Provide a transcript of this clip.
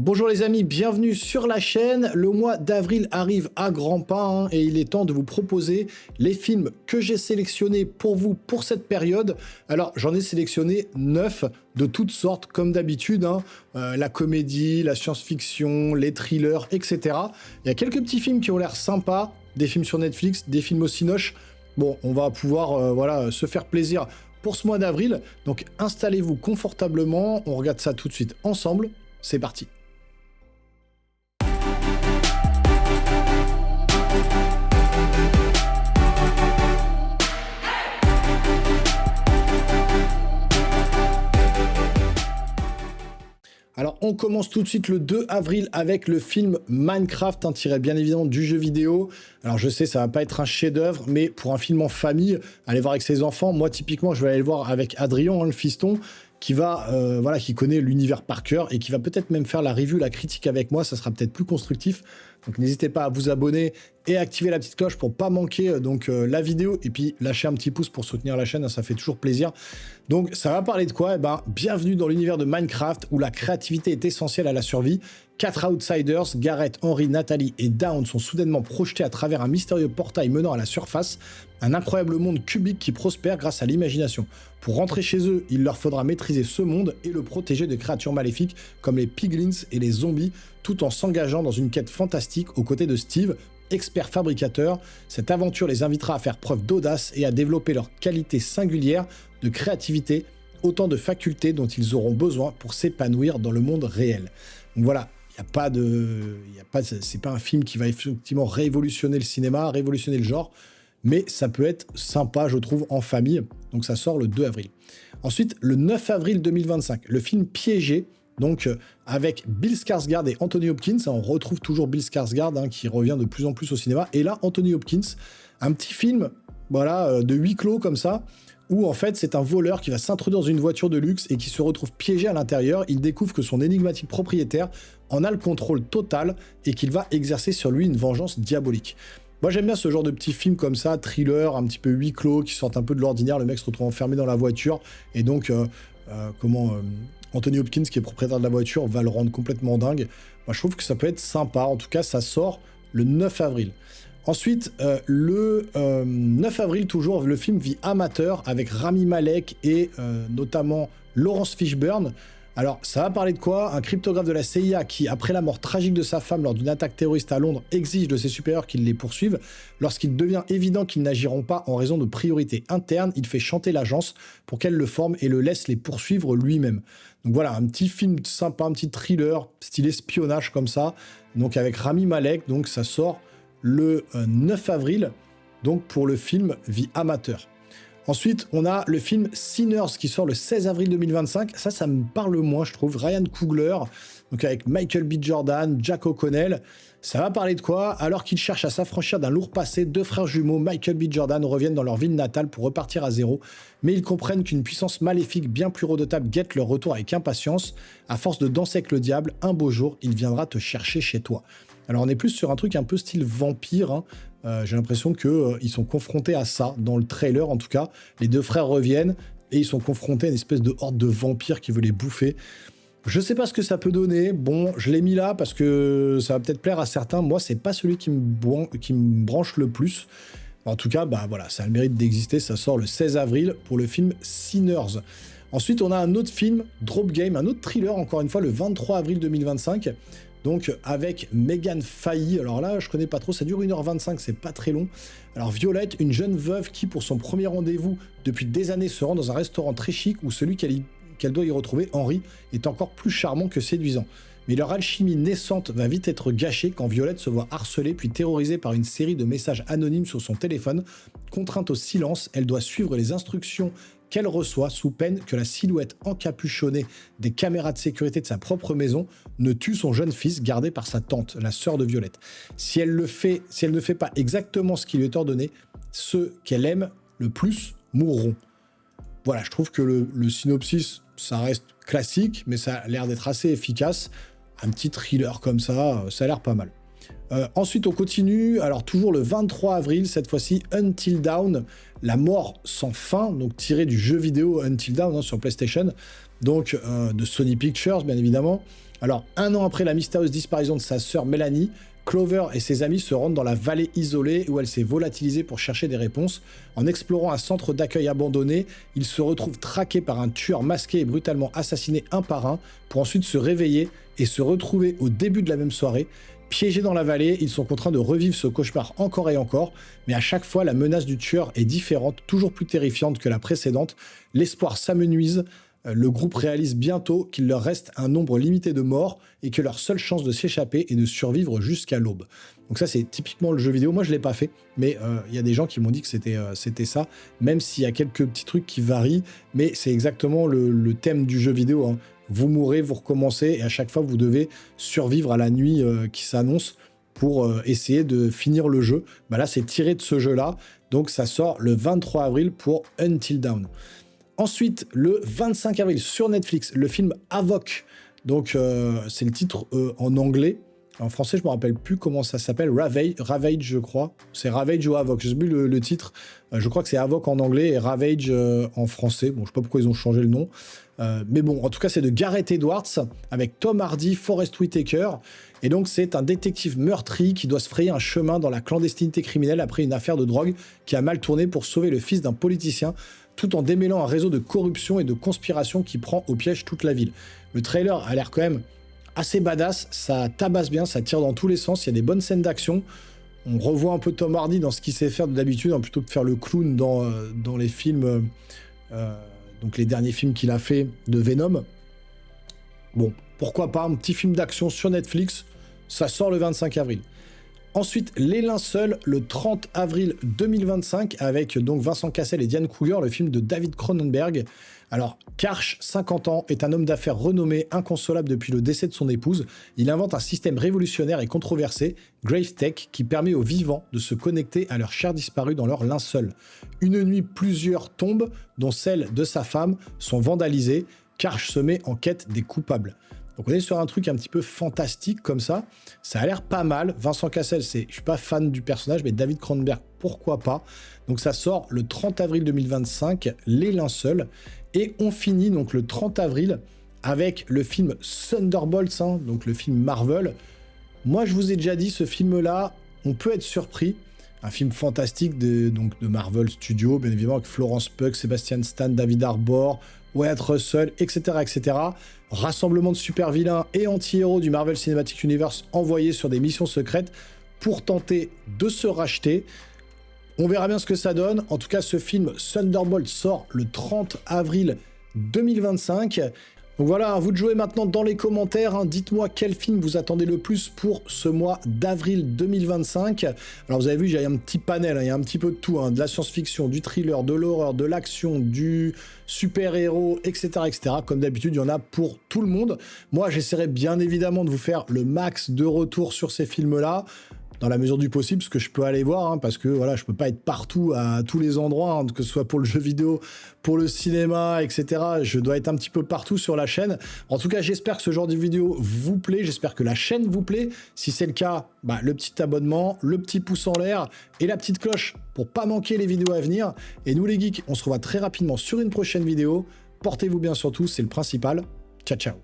Bonjour les amis, bienvenue sur la chaîne. Le mois d'avril arrive à grands pas et il est temps de vous proposer les films que j'ai sélectionnés pour vous pour cette période. Alors j'en ai sélectionné 9 de toutes sortes comme d'habitude, la comédie, la science-fiction, les thrillers, etc. Il y a quelques petits films qui ont l'air sympas, des films sur Netflix, des films au Cinoche. Bon, on va pouvoir se faire plaisir pour ce mois d'avril. Donc installez-vous confortablement, on regarde ça tout de suite ensemble. C'est parti. Alors, on commence tout de suite le 2 avril avec le film Minecraft, tiré bien évidemment du jeu vidéo. Alors, je sais, ça va pas être un chef-d'œuvre, mais pour un film en famille, allez voir avec ses enfants. Moi, typiquement, je vais aller le voir avec Adrien, le fiston, qui qui connaît l'univers par cœur et qui va peut-être même faire la review, la critique avec moi. Ça sera peut-être plus constructif. Donc, n'hésitez pas à vous abonner et à activer la petite cloche pour pas manquer la vidéo. Et puis, lâchez un petit pouce pour soutenir la chaîne, ça fait toujours plaisir. Donc, ça va parler de quoi? Bienvenue dans l'univers de Minecraft où la créativité est essentielle à la survie. 4 outsiders, Gareth, Henry, Nathalie et Dawn sont soudainement projetés à travers un mystérieux portail menant à la surface, un incroyable monde cubique qui prospère grâce à l'imagination. Pour rentrer chez eux, il leur faudra maîtriser ce monde et le protéger de créatures maléfiques comme les piglins et les zombies, tout en s'engageant dans une quête fantastique aux côtés de Steve, expert fabricateur. Cette aventure les invitera à faire preuve d'audace et à développer leurs qualités singulières de créativité, autant de facultés dont ils auront besoin pour s'épanouir dans le monde réel. Donc voilà. C'est pas un film qui va effectivement révolutionner le cinéma, révolutionner le genre, mais ça peut être sympa, je trouve, en famille. Donc ça sort le 2 avril. Ensuite, le 9 avril 2025, le film Piégé, avec Bill Skarsgård et Anthony Hopkins. On retrouve toujours Bill Skarsgård qui revient de plus en plus au cinéma. Et là, Anthony Hopkins, un petit film de huis clos comme ça, où en fait c'est un voleur qui va s'introduire dans une voiture de luxe et qui se retrouve piégé à l'intérieur. Il découvre que son énigmatique propriétaire en a le contrôle total et qu'il va exercer sur lui une vengeance diabolique. Moi j'aime bien ce genre de petits films comme ça, thriller, un petit peu huis clos, qui sortent un peu de l'ordinaire. Le mec se retrouve enfermé dans la voiture et donc Anthony Hopkins, qui est propriétaire de la voiture, va le rendre complètement dingue. Moi je trouve que ça peut être sympa. En tout cas, ça sort le 9 avril. Ensuite, le 9 avril, toujours, le film The Amateur avec Rami Malek et notamment Laurence Fishburne. Alors, ça va parler de quoi? Un cryptographe de la CIA qui, après la mort tragique de sa femme lors d'une attaque terroriste à Londres, exige de ses supérieurs qu'ils les poursuivent. Lorsqu'il devient évident qu'ils n'agiront pas en raison de priorités internes, il fait chanter l'agence pour qu'elle le forme et le laisse les poursuivre lui-même. Donc voilà, un petit film sympa, un petit thriller, style espionnage comme ça. Donc avec Rami Malek, donc ça sort le 9 avril, donc pour le film The Amateur. Ensuite, on a le film Sinners qui sort le 16 avril 2025. Ça me parle moins, je trouve. Ryan Coogler, donc avec Michael B. Jordan, Jack O'Connell. Ça va parler de quoi? Alors qu'ils cherchent à s'affranchir d'un lourd passé, deux frères jumeaux, Michael B. Jordan, reviennent dans leur ville natale pour repartir à zéro. Mais ils comprennent qu'une puissance maléfique bien plus redoutable guette leur retour avec impatience. À force de danser avec le diable, un beau jour, il viendra te chercher chez toi. Alors on est plus sur un truc un peu style vampire. J'ai l'impression qu'ils sont confrontés à ça, dans le trailer en tout cas. Les deux frères reviennent et ils sont confrontés à une espèce de horde de vampires qui veut les bouffer. Je sais pas ce que ça peut donner. Bon, je l'ai mis là parce que ça va peut-être plaire à certains. Moi, c'est pas celui qui me branche le plus. En tout cas, ça a le mérite d'exister. Ça sort le 16 avril pour le film Sinners. Ensuite, on a un autre film, Drop Game, un autre thriller, encore une fois, le 23 avril 2025. Donc avec Megan Fahy. Alors là, je connais pas trop, ça dure 1h25, c'est pas très long. Alors Violette, une jeune veuve qui, pour son premier rendez-vous depuis des années, se rend dans un restaurant très chic où celui qu'elle doit y retrouver, Henry, est encore plus charmant que séduisant. Mais leur alchimie naissante va vite être gâchée quand Violette se voit harcelée puis terrorisée par une série de messages anonymes sur son téléphone. Contrainte au silence, elle doit suivre les instructions qu'elle reçoit sous peine que la silhouette encapuchonnée des caméras de sécurité de sa propre maison ne tue son jeune fils gardé par sa tante, la sœur de Violette. Si elle ne fait pas exactement ce qui lui est ordonné, ceux qu'elle aime le plus mourront. Voilà, je trouve que le synopsis, ça reste classique, mais ça a l'air d'être assez efficace. Un petit thriller comme ça a l'air pas mal. Ensuite, on continue. Alors, toujours le 23 avril, cette fois-ci, Until Dawn, la mort sans fin, donc tiré du jeu vidéo Until Dawn sur PlayStation. donc de Sony Pictures, bien évidemment. Alors, 1 an après la mystérieuse disparition de sa sœur Mélanie, Clover et ses amis se rendent dans la vallée isolée où elle s'est volatilisée pour chercher des réponses. En explorant un centre d'accueil abandonné, ils se retrouvent traqués par un tueur masqué et brutalement assassinés un par un, pour ensuite se réveiller et se retrouver au début de la même soirée. Piégés dans la vallée, ils sont contraints de revivre ce cauchemar encore et encore, mais à chaque fois, la menace du tueur est différente, toujours plus terrifiante que la précédente. L'espoir s'amenuise. Le groupe réalise bientôt qu'il leur reste un nombre limité de morts et que leur seule chance de s'échapper est de survivre jusqu'à l'aube. Donc ça, c'est typiquement le jeu vidéo. Moi, je ne l'ai pas fait, mais il y a des gens qui m'ont dit que c'était ça, même s'il y a quelques petits trucs qui varient, mais c'est exactement le thème du jeu vidéo, hein. Vous mourrez, vous recommencez, et à chaque fois, vous devez survivre à la nuit qui s'annonce pour essayer de finir le jeu. Bah là, c'est tiré de ce jeu-là, donc ça sort le 23 avril pour Until Dawn. Ensuite, le 25 avril, sur Netflix, le film Havok. Donc, c'est le titre en anglais. En français, je ne me rappelle plus comment ça s'appelle. Ravage, je crois. C'est Ravage ou Havok. Je ne sais plus le titre. Je crois que c'est Havok en anglais et Ravage en français. Bon, je ne sais pas pourquoi ils ont changé le nom. Mais bon, en tout cas, c'est de Gareth Edwards avec Tom Hardy, Forest Whitaker. Et donc, c'est un détective meurtri qui doit se frayer un chemin dans la clandestinité criminelle après une affaire de drogue qui a mal tourné pour sauver le fils d'un politicien, tout en démêlant un réseau de corruption et de conspiration qui prend au piège toute la ville. Le trailer a l'air quand même assez badass, ça tabasse bien, ça tire dans tous les sens, il y a des bonnes scènes d'action. On revoit un peu Tom Hardy dans ce qu'il sait faire d'habitude, hein, plutôt que de faire le clown dans les films, donc les derniers films qu'il a fait de Venom. Bon, pourquoi pas, un petit film d'action sur Netflix, ça sort le 25 avril. Ensuite, Les Linceuls, le 30 avril 2025, avec donc Vincent Cassel et Diane Kruger, le film de David Cronenberg. Alors, Karch, 50 ans, est un homme d'affaires renommé, inconsolable depuis le décès de son épouse. Il invente un système révolutionnaire et controversé, GraveTech, qui permet aux vivants de se connecter à leurs chers disparus dans leur linceul. Une nuit, plusieurs tombes, dont celle de sa femme, sont vandalisées. Karch se met en quête des coupables. Donc on est sur un truc un petit peu fantastique comme ça. Ça a l'air pas mal. Vincent Cassel, je suis pas fan du personnage, mais David Cronenberg, pourquoi pas. Donc ça sort le 30 avril 2025, Les Linceuls. Et on finit donc le 30 avril avec le film Thunderbolts, hein, donc le film Marvel. Moi, je vous ai déjà dit, ce film-là, on peut être surpris. Un film fantastique de Marvel Studios, bien évidemment, avec Florence Pugh, Sebastian Stan, David Harbour, Wyatt Russell, etc., etc. Rassemblement de super vilains et anti-héros du Marvel Cinematic Universe envoyés sur des missions secrètes pour tenter de se racheter. On verra bien ce que ça donne. En tout cas, ce film Thunderbolt sort le 30 avril 2025. Donc voilà, à vous de jouer maintenant dans les commentaires, hein. Dites-moi quel film vous attendez le plus pour ce mois d'avril 2025. Alors vous avez vu, j'ai un petit panel, hein. Il y a un petit peu de tout, hein. De la science-fiction, du thriller, de l'horreur, de l'action, du super-héros, etc., etc. Comme d'habitude, il y en a pour tout le monde. Moi, j'essaierai bien évidemment de vous faire le max de retours sur ces films-là, dans la mesure du possible, ce que je peux aller voir, hein, parce que voilà, je peux pas être partout, à tous les endroits, hein, que ce soit pour le jeu vidéo, pour le cinéma, etc. Je dois être un petit peu partout sur la chaîne. En tout cas, j'espère que ce genre de vidéo vous plaît, j'espère que la chaîne vous plaît. Si c'est le cas, bah, le petit abonnement, le petit pouce en l'air et la petite cloche pour pas manquer les vidéos à venir. Et nous les geeks, on se revoit très rapidement sur une prochaine vidéo. Portez-vous bien surtout, c'est le principal. Ciao, ciao.